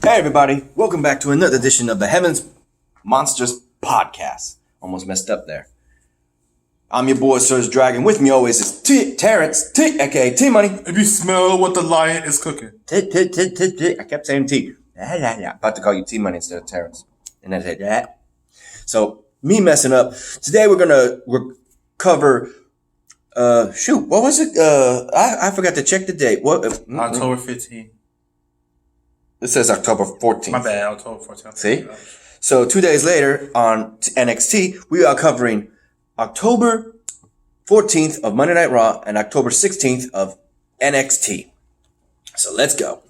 Hey everybody, welcome back to another edition of the Heavens Monsters Podcast. Almost messed up there. I'm your boy SergDragon. With me always is Terrence, aka T-Money. If you smell what the lion is cooking. I kept saying T. About to call you T-Money instead of Terrence. And I said that. So, me messing up. Today we're gonna cover, what was it? I forgot to check the date. What? October 15th. It says October 14th. My bad, October 14th. See? So 2 days later on NXT, we are covering October 14th of Monday Night Raw and October 16th of NXT. So let's go.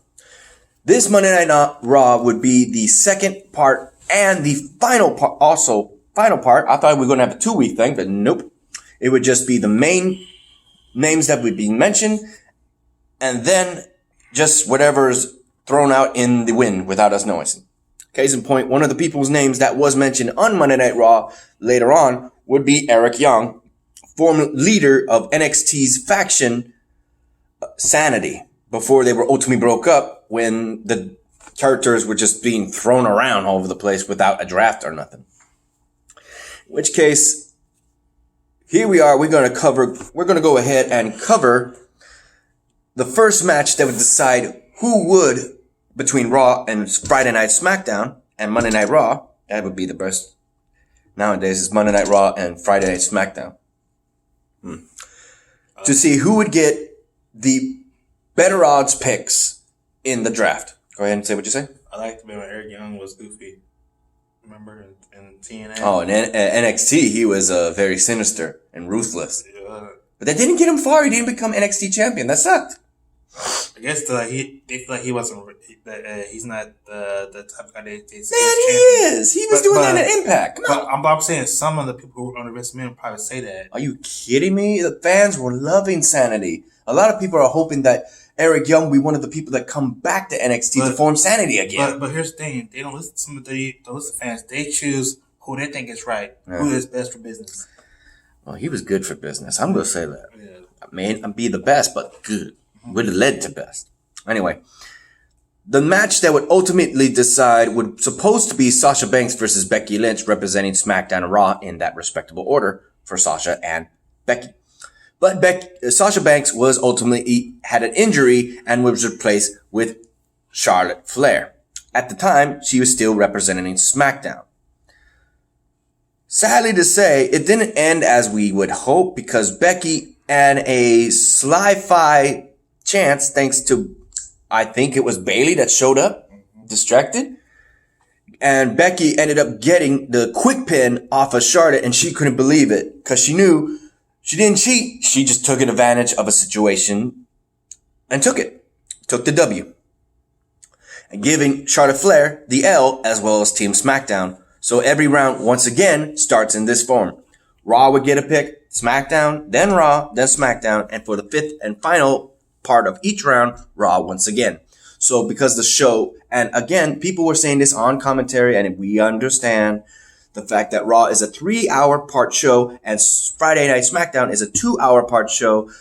This Monday Night Raw would be the second part and the final part, final part. I thought we were going to have a 2-week thing, but nope. It would just be the main names that would be mentioned and then just whatever's thrown out in the wind without us knowing. Case in point, one of the people's names that was mentioned on Monday Night Raw later on would be Eric Young, former leader of NXT's faction Sanity, before they were ultimately broke up when the characters were just being thrown around all over the place without a draft or nothing. In which case, here we are. We're going to go ahead and cover the first match that would decide who would, between Raw and Friday Night SmackDown and Monday Night Raw, that would be the best nowadays, is Monday Night Raw and Friday Night SmackDown. To see who would get the better odds picks in the draft. Go ahead and say what you say. I liked when Eric Young was goofy. Remember in TNA? Oh, in NXT, he was very sinister and ruthless. Yeah. But that didn't get him far. He didn't become NXT champion. That sucked. I guess they feel like he wasn't. He's not the type of guy they say. Man, he is. He was doing that at Impact. Come on. I'm saying some of the people who are on the WrestleMania probably say that. Are you kidding me? The fans were loving Sanity. A lot of people are hoping that Eric Young will be one of the people that come back to NXT to form Sanity again. But here's the thing: they don't listen to some of the fans. They choose who they think is right, who is best for business. Well, he was good for business. I'm gonna say that. Yeah. I mean, I'd be the best, but good. Would have led to best. Anyway, the match that would ultimately decide would supposed to be Sasha Banks versus Becky Lynch, representing SmackDown and Raw in that respectable order for Sasha and Becky. But Sasha Banks was ultimately had an injury and was replaced with Charlotte Flair. At the time, she was still representing SmackDown. Sadly to say, it didn't end as we would hope because Becky and a sly-fi chance, thanks to, I think it was Bayley that showed up, distracted. And Becky ended up getting the quick pin off of Charlotte, and she couldn't believe it because she knew she didn't cheat. She just took advantage of a situation and took the W. And giving Charlotte Flair the L as well as Team SmackDown. So every round, once again, starts in this form. Raw would get a pick, SmackDown, then Raw, then SmackDown, and for the fifth and final part of each round, Raw once again. So because the show, and again, people were saying this on commentary, and we understand the fact that Raw is a 3-hour part show and Friday Night SmackDown is a 2-hour part show,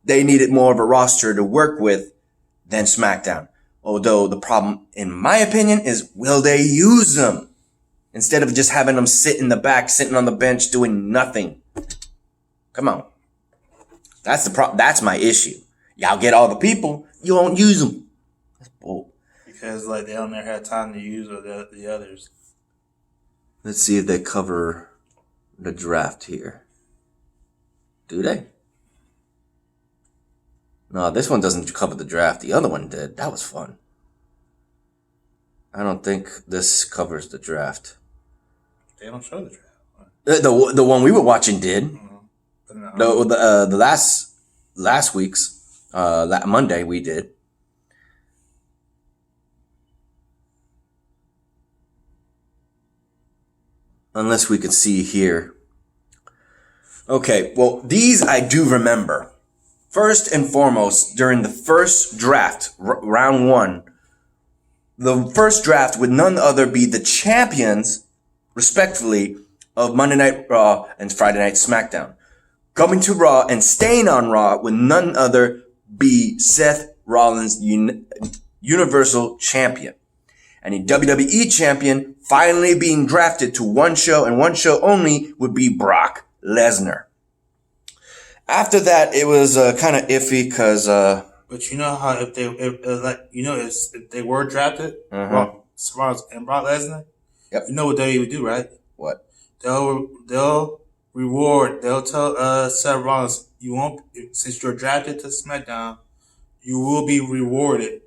they needed more of a roster to work with than SmackDown. Although the problem, in my opinion, is will they use them? Instead of just having them sit in the back, sitting on the bench, doing nothing. Come on. That's the problem. That's my issue. Y'all get all the people, you won't use them. That's bull. Because they don't never have time to use the others. Let's see if they cover the draft here. Do they? No, this one doesn't cover the draft. The other one did. That was fun. I don't think this covers the draft. They don't show the draft. The one we were watching did. Mm-hmm. No. The last week's Monday we did. Unless we could see here. Okay, well, these I do remember. First and foremost, during the first draft, round 1, the first draft would none other be the champions, respectively, of Monday Night Raw and Friday Night SmackDown. Coming to Raw and staying on Raw would none other be Seth Rollins, Universal Champion. And a WWE champion finally being drafted to one show and one show only would be Brock Lesnar. After that, it was kind of iffy because... But you know how if they were drafted, Brock Lesnar, yep. You know what they would do, right? What? They'll reward. They'll tell Seth Rollins, you won't, since you're drafted to SmackDown, you will be rewarded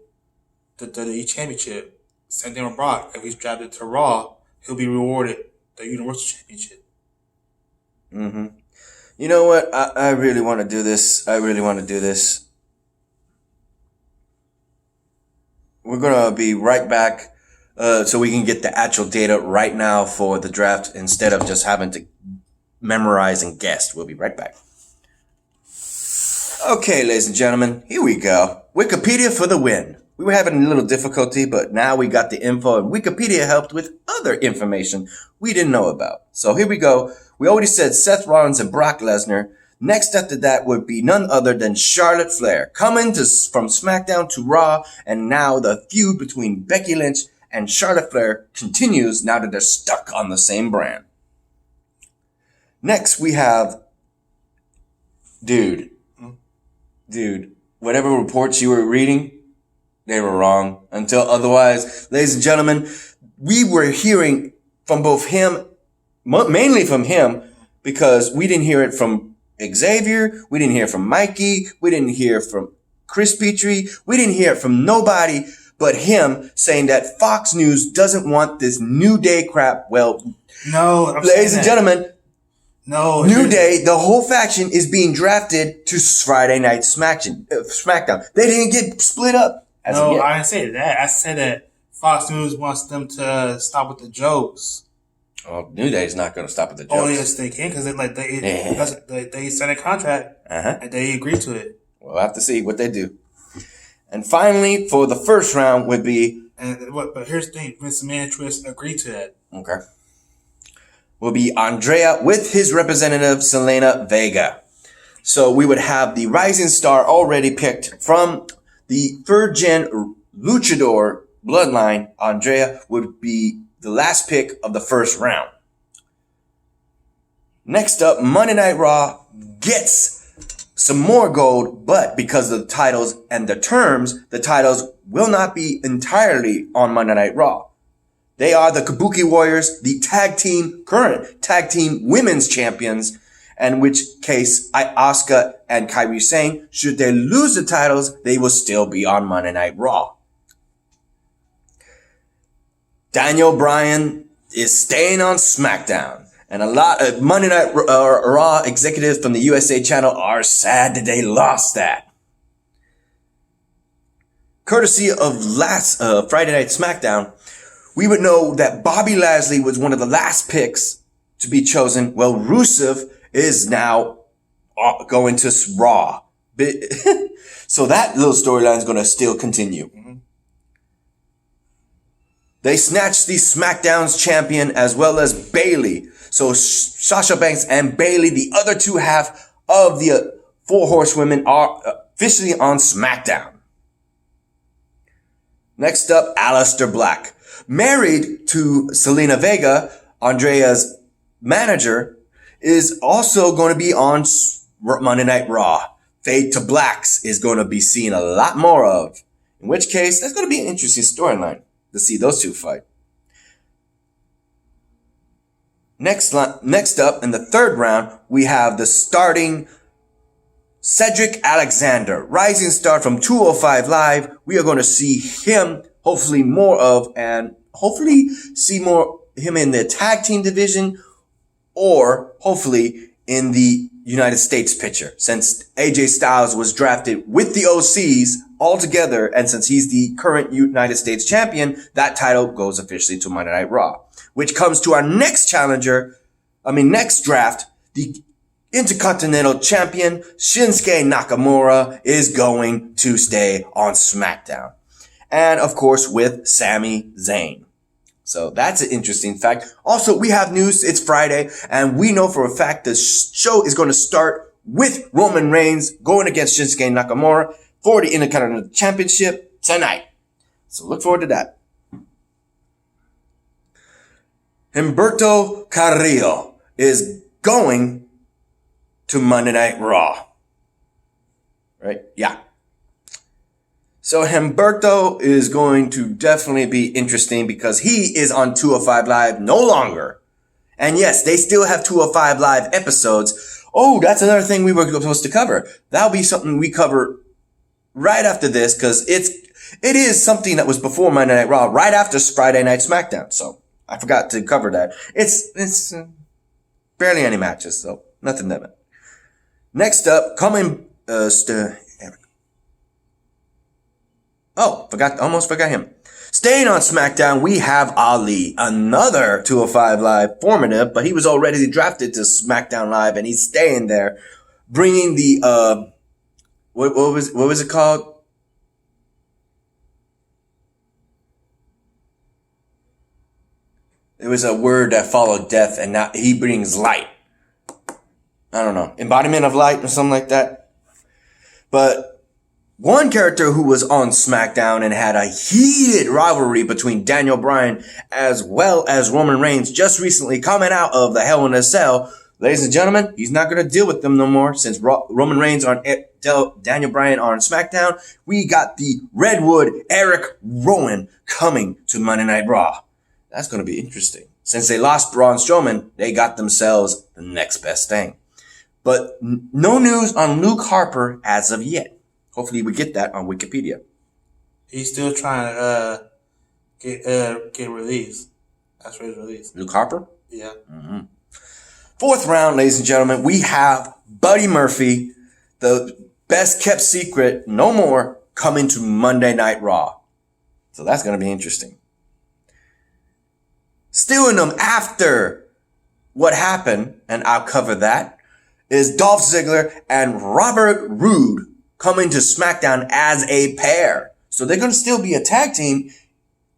the WWE Championship. Same thing with Brock. If he's drafted to Raw, he'll be rewarded the Universal Championship. Mm-hmm. You know what? I really want to do this. We're going to be right back so we can get the actual data right now for the draft instead of just having to memorize and guess. We'll be right back. Okay, ladies and gentlemen, here we go. Wikipedia for the win. We were having a little difficulty, but now we got the info, and Wikipedia helped with other information we didn't know about. So here we go. We already said Seth Rollins and Brock Lesnar. Next after that would be none other than Charlotte Flair, coming from SmackDown to Raw, and now the feud between Becky Lynch and Charlotte Flair continues now that they're stuck on the same brand. Next we have, dude, whatever reports you were reading, they were wrong. Until otherwise, ladies and gentlemen, we were hearing from both him, mainly from him, because we didn't hear it from Xavier, we didn't hear from Mikey, we didn't hear from Chris Petrie, we didn't hear from nobody but him saying that Fox News doesn't want this New Day crap. Well, no, ladies and gentlemen, no, New Day, the whole faction is being drafted to Friday Night SmackDown. They didn't get split up. No, I didn't say that. I said that Fox News wants them to stop with the jokes. Oh, New Day's not going to stop at the jokes. Oh, yes, they can, because they signed a contract, and they agreed to it. We'll have to see what they do. And finally, for the first round would be... But here's the thing. Vince McMahon and Trish agreed to that. Okay. Will be Andrea with his representative, Zelina Vega. So we would have the rising star already picked from the third-gen luchador bloodline. Andrea would be the last pick of the first round. Next up, Monday Night Raw gets some more gold, but because of the titles and the terms, the titles will not be entirely on Monday Night Raw. They are the Kabuki Warriors, the current tag team women's champions, in which case Asuka and Kairi Sane, should they lose the titles, they will still be on Monday Night Raw. Daniel Bryan is staying on SmackDown, and a lot of Monday Night Raw executives from the USA channel are sad that they lost that. Courtesy of last Friday Night SmackDown, we would know that Bobby Lashley was one of the last picks to be chosen. Well, Rusev is now going to Raw. So that little storyline is going to still continue. They snatched the SmackDown's champion as well as Bayley. So Sasha Banks and Bayley, the other two half of the Four Horsewomen, are officially on SmackDown. Next up, Aleister Black. Married to Zelina Vega, Andrea's manager, is also going to be on Monday Night Raw. Fade to Blacks is going to be seen a lot more of. In which case, that's going to be an interesting storyline to see those two fight. Next up, in the third round, we have the starting Cedric Alexander, rising star from 205 Live. We are going to see him, hopefully more of, and hopefully see more him in the tag team division, or hopefully in the United States picture, since AJ Styles was drafted with the OCs all together, and since he's the current United States champion, that title goes officially to Monday Night Raw. Which comes to our next draft, the Intercontinental Champion Shinsuke Nakamura is going to stay on SmackDown. And of course with Sami Zayn. So that's an interesting fact. Also, we have news. It's Friday, and we know for a fact the show is going to start with Roman Reigns going against Shinsuke Nakamura for the Intercontinental Championship tonight. So look forward to that. Humberto Carrillo is going to Monday Night Raw. Right? Yeah. So Humberto is going to definitely be interesting because he is on 205 Live no longer. And yes, they still have 205 Live episodes. Oh, that's another thing we were supposed to cover. That'll be something we cover right after this because it is something that was before Monday Night Raw, right after Friday Night SmackDown. So I forgot to cover that. It's barely any matches, so nothing that much. Next up, almost forgot him. Staying on SmackDown, we have Ali, another 205 Live formative, but he was already drafted to SmackDown Live, and he's staying there, bringing the what was it called? It was a word that followed death, and now he brings light. I don't know, embodiment of light or something like that. But one character who was on SmackDown and had a heated rivalry between Daniel Bryan as well as Roman Reigns just recently coming out of the Hell in a Cell. Ladies and gentlemen, he's not going to deal with them no more since Roman Reigns on Daniel Bryan on SmackDown. We got the Redwood Eric Rowan coming to Monday Night Raw. That's going to be interesting. Since they lost Braun Strowman, they got themselves the next best thing. But no news on Luke Harper as of yet. Hopefully we get that on Wikipedia. He's still trying to get released. That's for his release. Luke Harper? Yeah. Mm-hmm. Fourth round, ladies and gentlemen, we have Buddy Murphy, the best kept secret, no more, coming to Monday Night Raw. So that's going to be interesting. Still in them after what happened, and I'll cover that, is Dolph Ziggler and Robert Roode coming to SmackDown as a pair. So they're going to still be a tag team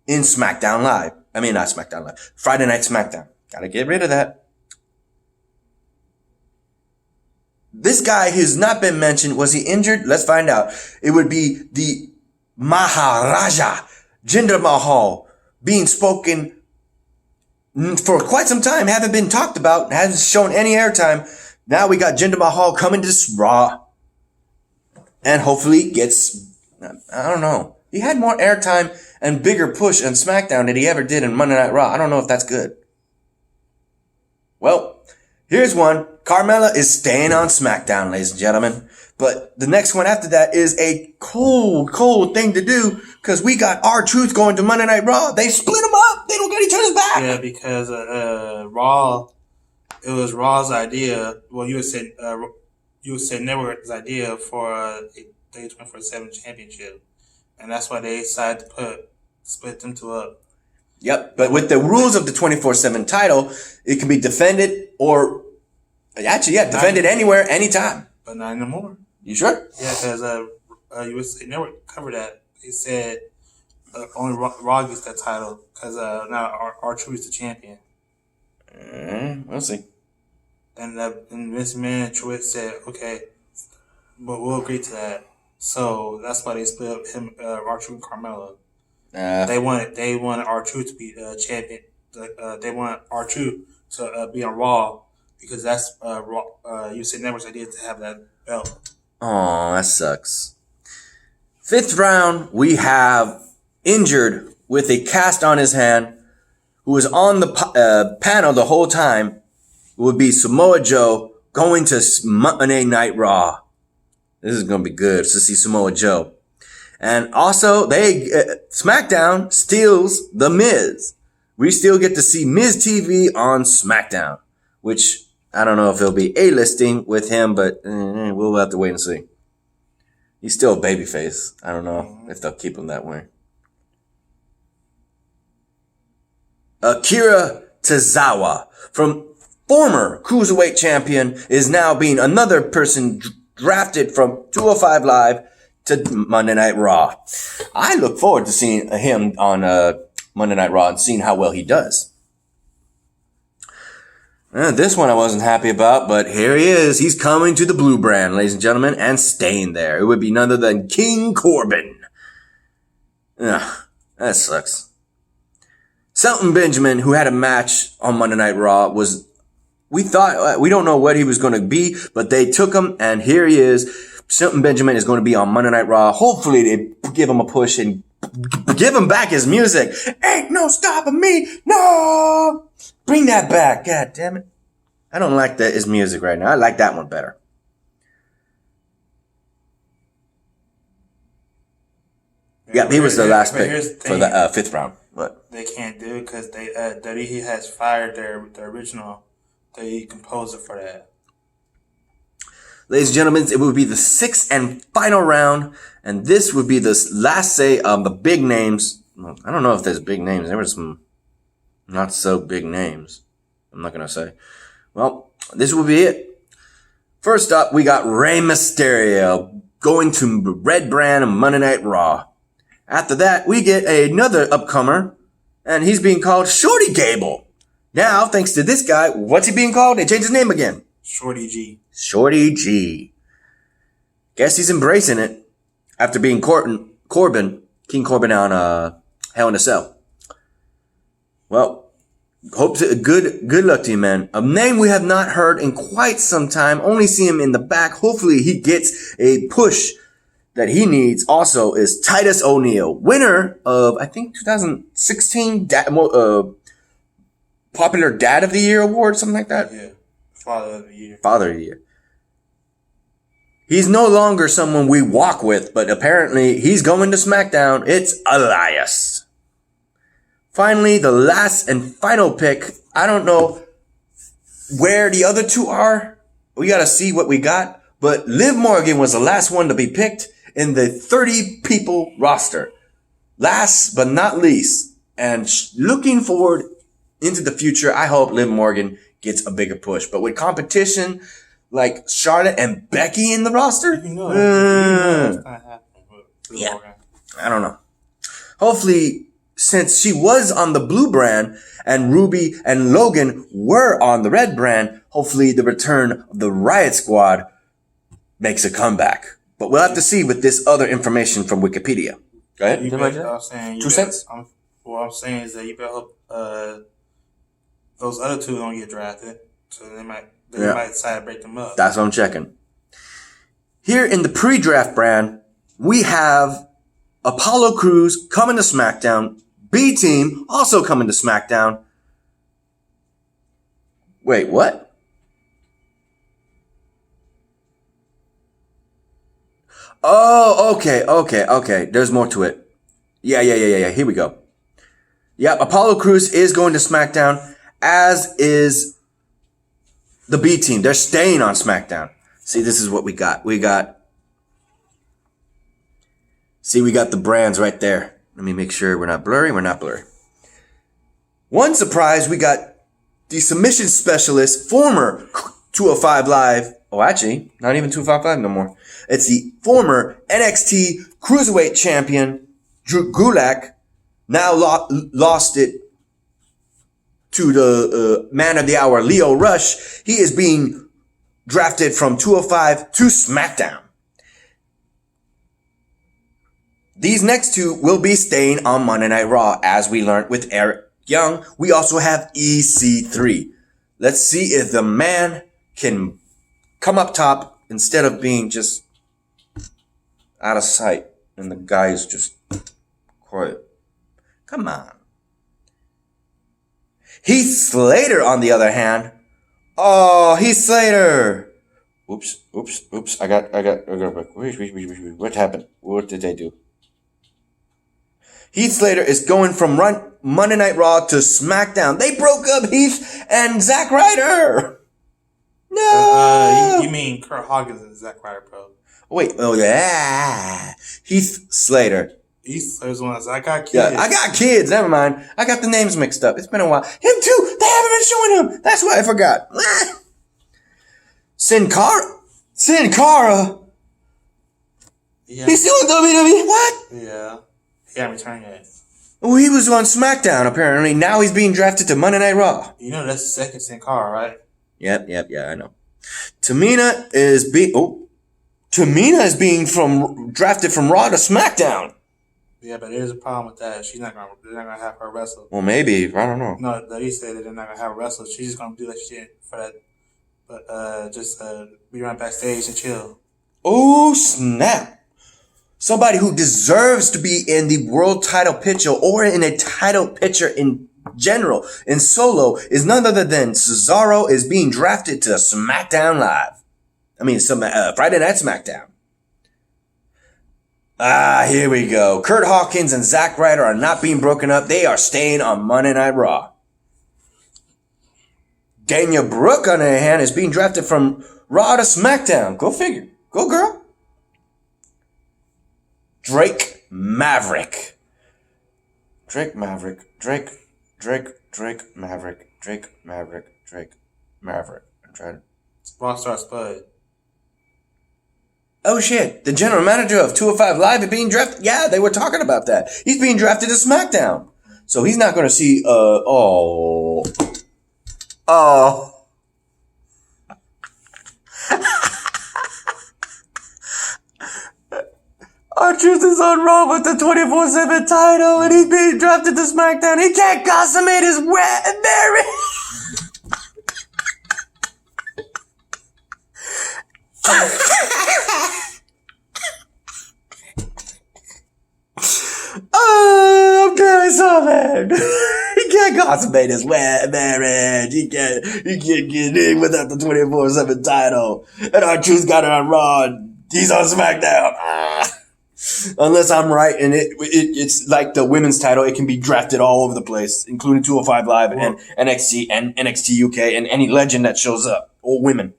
in SmackDown Live. I mean, not SmackDown Live. Friday Night SmackDown. Gotta get rid of that. This guy who's not been mentioned, was he injured? Let's find out. It would be the Maharaja, Jinder Mahal, being spoken for quite some time, haven't been talked about, hasn't shown any airtime. Now we got Jinder Mahal coming to Raw. And hopefully gets, I don't know. He had more airtime and bigger push on SmackDown than he ever did in Monday Night Raw. I don't know if that's good. Well, here's one. Carmella is staying on SmackDown, ladies and gentlemen. But the next one after that is a cold thing to do because we got R-Truth going to Monday Night Raw. They split them up. They don't get each other's back. Yeah, because Raw, it was Raw's idea. Well, you would say Network's idea for the 24/7 championship. And that's why they decided to split them two up. Yep. But with the rules of the 24/7 title, it can be defended or defended anywhere, anytime. But not anymore. You sure? Yeah, because USA Network covered that. They said only Raw gets that title because now R-Truth is the champion. We'll see. And Vince McMahon and Truett said, okay, but we'll agree to that. So that's why they split up him, R-Truth and Carmella. They wanted R-Truth to be champion. They want R-Truth to be on Raw because that's USA Network's idea to have that belt. Oh, that sucks. Fifth round, we have injured with a cast on his hand, who was on the panel the whole time. It would be Samoa Joe going to Monday Night Raw. This is going to be good to see Samoa Joe. And also, SmackDown steals The Miz. We still get to see Miz TV on SmackDown, which I don't know if it'll be A-listing with him, but we'll have to wait and see. He's still a babyface. I don't know if they'll keep him that way. Akira Tozawa, from former Cruiserweight champion, is now being another person drafted from 205 Live to Monday Night Raw. I look forward to seeing him on Monday Night Raw and seeing how well he does. This one I wasn't happy about, but here he is. He's coming to the blue brand, ladies and gentlemen, and staying there. It would be none other than King Corbin. Ugh, that sucks. Shelton Benjamin, who had a match on Monday Night Raw, we thought, we don't know what he was going to be, but they took him, and here he is. Shelton Benjamin is going to be on Monday Night Raw. Hopefully they give him a push and give him back his music. Ain't no stopping me. No. Bring that back. God damn it. I don't like his music right now. I like that one better. Yeah, he was the last pick for the 5th round. What? They can't do it because WWE has fired their original composer for that. Ladies and gentlemen, it would be the 6th and final round, and this would be the last say of the big names. Well, I don't know if there's big names. There were some not so big names. I'm not going to say. Well, this will be it. First up, we got Rey Mysterio going to the Red Brand on Monday Night Raw. After that, we get another upcomer, and he's being called Shorty Gable. Now, thanks to this guy, what's he being called? They changed his name again. Shorty G. Shorty G. Guess he's embracing it after being King Corbin on Hell in a Cell. Well, hope good luck to you, man. A name we have not heard in quite some time. Only see him in the back. Hopefully he gets a push that he needs. Also is Titus O'Neil, winner of, I think, 2016 Popular Dad of the Year award, something like that. Yeah. Father of the Year. Father of the Year. He's no longer someone we walk with, but apparently he's going to SmackDown. It's Elias. Finally, the last and final pick. I don't know where the other two are. We got to see what we got. But Liv Morgan was the last one to be picked in the 30-people roster. Last but not least, and looking forward into the future, I hope Liv Morgan gets a bigger push. But with competition like Charlotte and Becky in the roster, it's gonna happen with Liv Morgan. I don't know. Hopefully, since she was on the blue brand and Ruby and Logan were on the red brand, hopefully the return of the Riot Squad makes a comeback. But we'll have to see with this other information from Wikipedia. Go ahead. I'm saying is that you better hope those other two don't get drafted, so they might decide to break them up. That's what I'm checking. Here in the pre-draft brand, we have Apollo Crews coming to SmackDown. B-Team also coming to SmackDown. Wait, what? Oh, okay. There's more to it. Yeah. Here we go. Yep, Apollo Crews is going to SmackDown, as is the B-Team. They're staying on SmackDown. See, this is what we got. We got the brands right there. Let me make sure we're not blurry. We're not blurry. One surprise, we got the submission specialist, former 205 Live. Oh, actually, not even 205 Live no more. It's the former NXT Cruiserweight Champion, Drew Gulak, now lost it to the man of the hour, Lio Rush. He is being drafted from 205 to SmackDown. These next two will be staying on Monday Night Raw, as we learned with Eric Young. We also have EC3. Let's see if the man can come up top instead of being just out of sight and the guy is just quiet. Come on. Heath Slater, on the other hand. Oh, Heath Slater. Oops. I got. What happened? What did they do? Heath Slater is going from Monday Night Raw to SmackDown. They broke up Heath and Zack Ryder. No. You mean Kurt Hawkins and Zack Ryder, bro? Wait. Oh yeah. Heath Slater. Heath Slater's one. I got kids. Yeah, I got kids. Never mind. I got the names mixed up. It's been a while. Him too. They haven't been showing him. That's why I forgot. Sin Cara. Yeah. He's still in WWE. What? Yeah. He hasn't returned yet. Well, he was on SmackDown apparently. Now he's being drafted to Monday Night Raw. You know that's the second Sin Cara, right? Yep. I know. Tamina is being drafted from Raw to SmackDown. Yeah, but there's a problem with that. They're not gonna have her wrestle. Well, maybe. I don't know. No, that he said that they're not gonna have her wrestle. She's just gonna do that shit for that. But just be around backstage and chill. Oh, snap. Somebody who deserves to be in the world title picture or in a title picture in general, in solo, is none other than Cesaro is being drafted to SmackDown Live. I mean, Friday Night SmackDown. Here we go. Kurt Hawkins and Zack Ryder are not being broken up. They are staying on Monday Night Raw. Daniel Brooke, on the other hand, is being drafted from Raw to SmackDown. Go figure. Go, girl. Drake Maverick. Drake Maverick. Drake Maverick. I'm trying to... Rockstar Spud. Oh shit, the general manager of 205 Live is being drafted. Yeah, they were talking about that. He's being drafted to SmackDown. So he's not going to see, R-Truth is on Raw with the 24/7 title and he's being drafted to SmackDown. He can't consummate his marriage. Oh, I'm glad I saw that. He can't consummate his marriage. He can't get in without the 24/7 title. And R-Truth got it on Raw. And he's on SmackDown. Unless I'm right, and it's like the women's title. It can be drafted all over the place, including 205 Live and NXT and NXT UK and any legend that shows up, or women.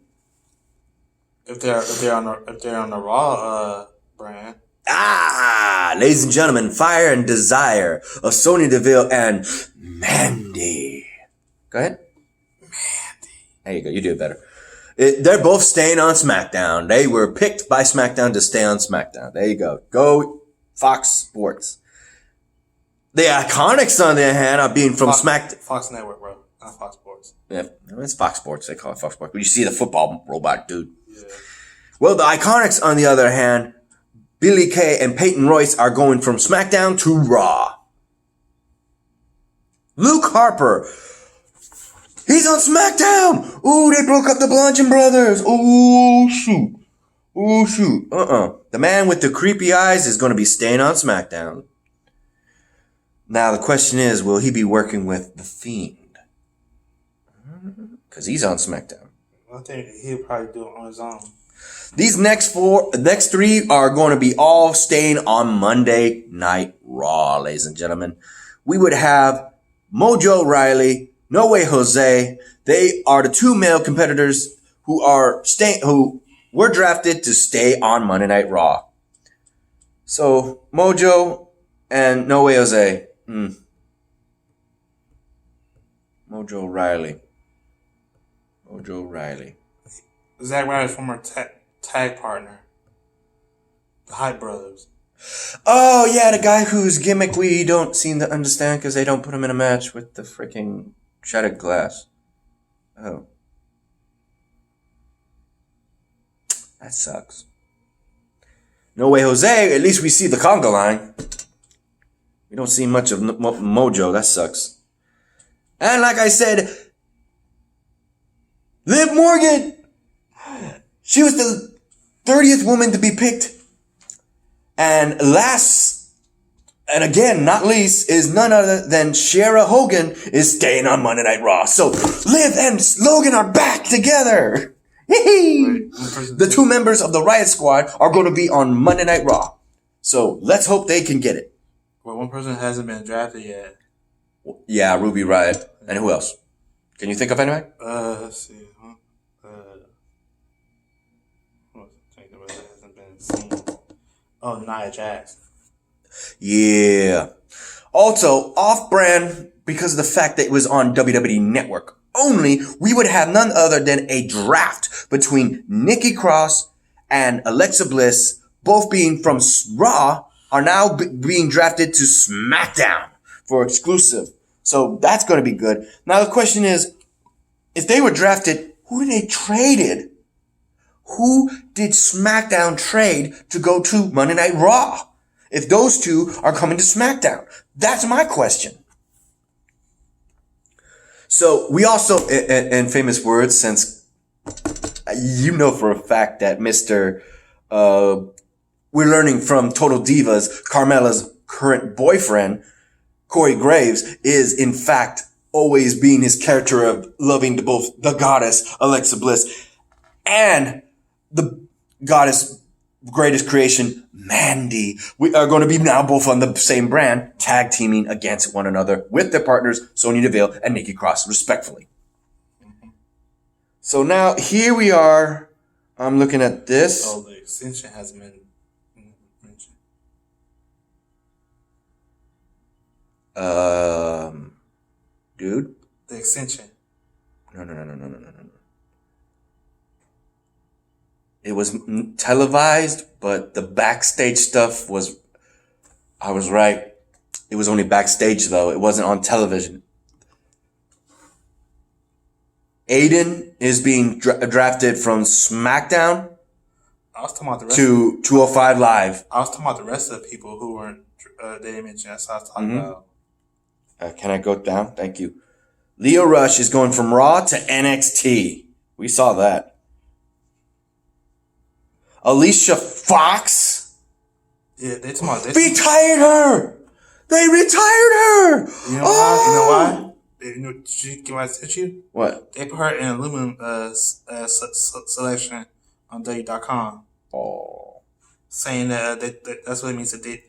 If they're on the Raw brand. Ladies and gentlemen, Fire and Desire of Sonya Deville and Mandy. Go ahead. Mandy. There you go. You do it better. They're both staying on SmackDown. They were picked by SmackDown to stay on SmackDown. There you go. Go Fox Sports. The Iconics, on the other hand, are being from SmackDown. Fox Network, bro. Not Fox Sports. Yeah, it's Fox Sports. They call it Fox Sports. But you see the football robot, dude. Yeah. Well, the Iconics, on the other hand, Billy Kay and Peyton Royce are going from SmackDown to Raw. Luke Harper. He's on SmackDown. Ooh, they broke up the Bludgeon Brothers. Ooh, shoot. The man with the creepy eyes is going to be staying on SmackDown. Now, the question is, will he be working with The Fiend? Because he's on SmackDown. I think he'll probably do it on his own. These next three are going to be all staying on Monday Night Raw, ladies and gentlemen. We would have Mojo Rawley, No Way Jose. They are the two male competitors who were drafted to stay on Monday Night Raw. So Mojo and No Way Jose. Mojo Rawley. Zack Ryder's former tag partner, the Hype Brothers. Oh, yeah, the guy whose gimmick we don't seem to understand because they don't put him in a match with the freaking shattered glass. Oh. That sucks. No Way Jose, at least we see the conga line. We don't see much of Mojo. That sucks. And like I said, Liv Morgan. She was the 30th woman to be picked. And last, and again, not least, is none other than Shara Hogan is staying on Monday Night Raw. So Liv and Logan are back together. The two members of the Riot Squad are going to be on Monday Night Raw. So let's hope they can get it. Well, one person hasn't been drafted yet. Yeah, Ruby Riot. And who else? Can you think of anyone? Let's see. Hasn't been seen. Oh, Nia Jax. Yeah. Also, off-brand, because of the fact that it was on WWE Network only, we would have none other than a draft between Nikki Cross and Alexa Bliss, both being from Raw, are now being drafted to SmackDown for exclusive. So that's going to be good. Now the question is, if they were drafted, who did they traded? Who did SmackDown trade to go to Monday Night Raw? if those two are coming to SmackDown? That's my question. So we also, in famous words, since you know for a fact that we're learning from Total Divas, Carmella's current boyfriend, Corey Graves, is in fact always being his character of loving both the goddess, Alexa Bliss, and the goddess greatest creation, Mandy. We are going to be now both on the same brand, tag teaming against one another with their partners, Sonya Deville and Nikki Cross, respectfully. So now here we are. I'm looking at this. Oh, the extension has been mentioned. Dude. The extension. No. It was televised, but the backstage stuff was, I was right. It was only backstage though. It wasn't on television. Aiden is being drafted from SmackDown I was talking about the rest to 205 Live. I was talking about the rest of the people who weren't, they didn't mention. That's what I was talking about. Can I go down? Thank you. Leo Rush is going from Raw to NXT. We saw that. Alicia Fox. Yeah, they talking about this. Retired her. They retired her. You know why? You know why? You know, can I tell you? What? They put her in aluminum selection on WWE.com. Oh. Saying that that's what it means that they.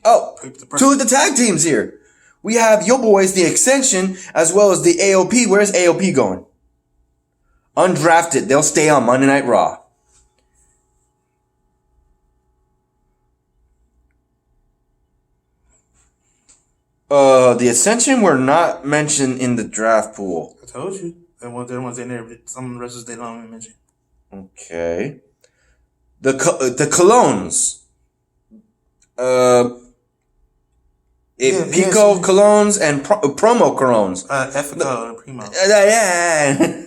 Two of the tag teams here. We have your boys, the Ascension, as well as the AOP. Where's AOP going? Undrafted. They'll stay on Monday Night Raw. The Ascension were not mentioned in the draft pool. I told you. They're ones in there. Some of the rest they don't even mention. Okay. The colognes. Pico colognes and promo colognes. Ethico and Primo. Yeah.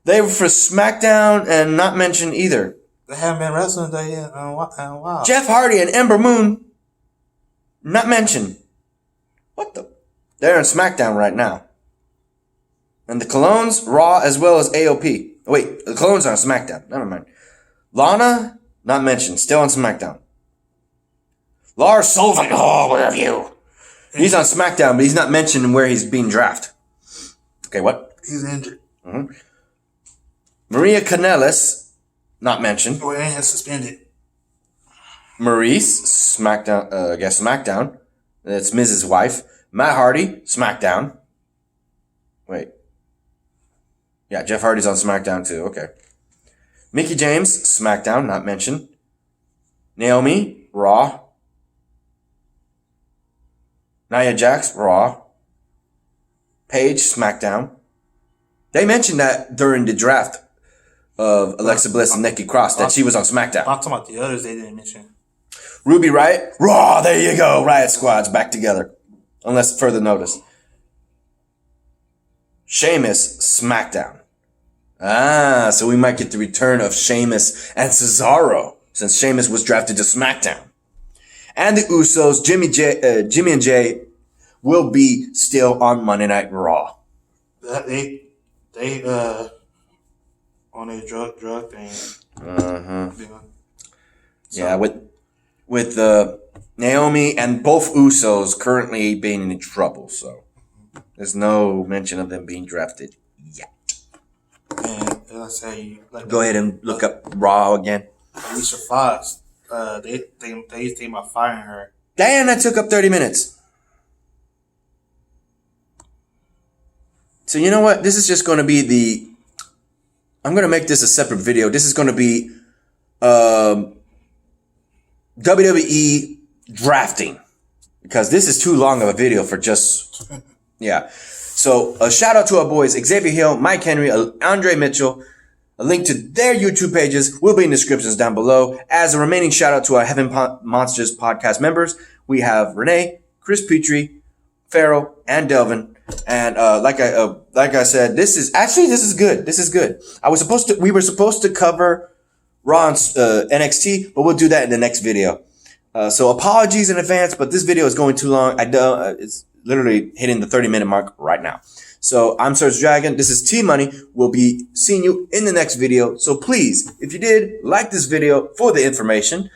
They were for SmackDown and not mentioned either. They haven't been wrestling there yet in a while. Jeff Hardy and Ember Moon, not mentioned. What the? They're in SmackDown right now. And the colognes, Raw, as well as AOP. Wait, the colognes are on SmackDown. Never mind. Lana, not mentioned. Still on SmackDown. Lars Sullivan, what have you? He's on SmackDown, but he's not mentioned where he's being drafted. Okay, what? He's injured. Mm-hmm. Maria Kanellis, not mentioned. Oh, and has suspended. Maurice, SmackDown, SmackDown. That's Miz's wife. Matt Hardy, SmackDown. Wait. Yeah, Jeff Hardy's on SmackDown too. Okay. Mickie James, SmackDown, not mentioned. Naomi, Raw. Nia Jax, Raw. Paige, SmackDown. They mentioned that during the draft of Alexa Bliss and Nikki Cross that she was on SmackDown. I'm talking about the others they didn't mention. Ruby Riott, Raw, there you go. Riot Squad's back together. Unless further notice. Sheamus, SmackDown. So we might get the return of Sheamus and Cesaro, since Sheamus was drafted to SmackDown. And the Usos, Jimmy and Jay, will be still on Monday Night Raw. They on a drug thing. Yeah, with Naomi and both Usos currently being in trouble, so there's no mention of them being drafted yet. And as I say, Go ahead and look up Raw again. Alicia Fox, they think about firing her. Damn, that took up 30 minutes. So you know what? This is just going to be I'm going to make this a separate video. This is going to be WWE drafting, because this is too long of a video for just, yeah. So a shout out to our boys, Xavier Hill, Mike Henry, Andre Mitchell. A link to their YouTube pages will be in the descriptions down below. As a remaining shout out to our Heaven Monsters podcast members, we have Renee, Chris Petrie, Farrell, and Delvin. And like I said, this is good. This is good. We were supposed to cover Raw and NXT, but we'll do that in the next video. So apologies in advance, but this video is going too long. It's literally hitting the 30-minute mark right now. So I'm SergDragon. This is T-Money. We'll be seeing you in the next video. So please, if you did like this video for the information,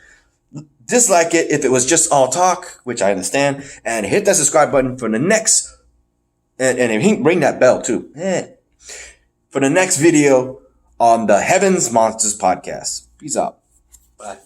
dislike it if it was just all talk, which I understand, and hit that subscribe button for the next, and ring that bell too, for the next video on the Heavens Monsters podcast. Peace out. Bye.